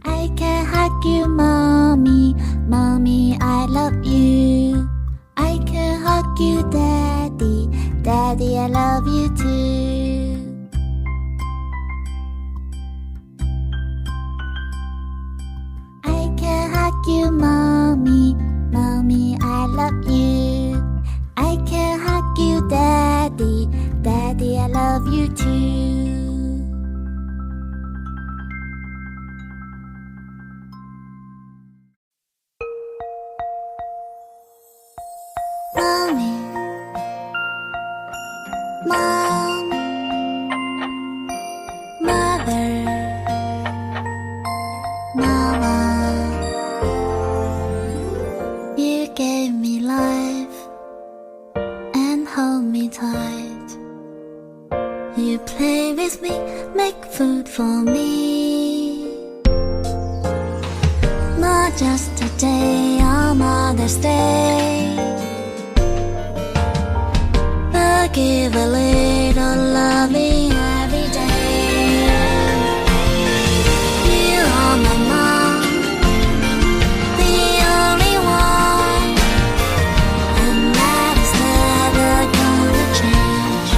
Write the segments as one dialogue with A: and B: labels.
A: I can hug you, mommy, mommy, I love you. I can hug you, daddy, daddy, I love you too. I can hug you, mommy, mommy, I love you. I can hug you, daddy, daddy, I love you too. Mommy, Mom, Mother, Mama, you gave me life and hold me tight. You play with me, make food for me. Not just a day on Mother's Day, but give a little loving every day. You are my mom, the only one, and that is never gonna change.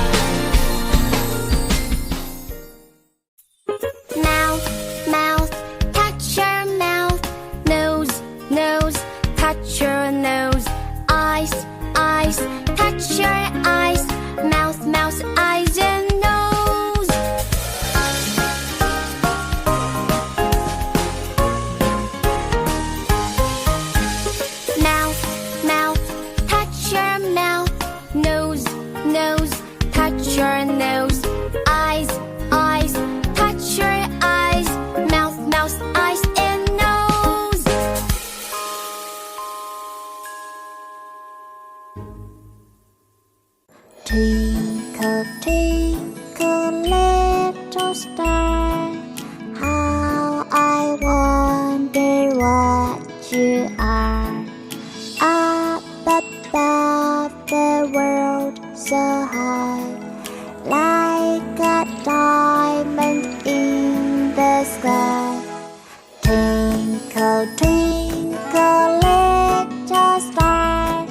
A: Mouth, mouth, touch your mouth. Nose, nose, touch your nose. Eyes, eyes, touch your eyes. Mouth, mouth, eyes and nose. Mouth, mouth, touch your mouth. Nose, nose, touch your nose. Eyes, eyes, touch your eyes. Mouth, mouth, eyes and nose. Twinkle, twinkle, little star, how I wonder what you are. Up above the world so high, like a diamond in the sky. Twinkle, twinkle, little star,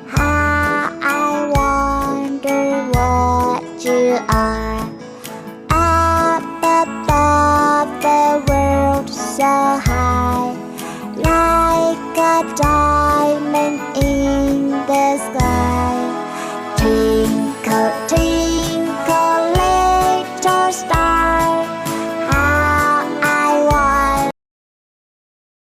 A: how I wonder what you are. Up above the world so high, like a diamond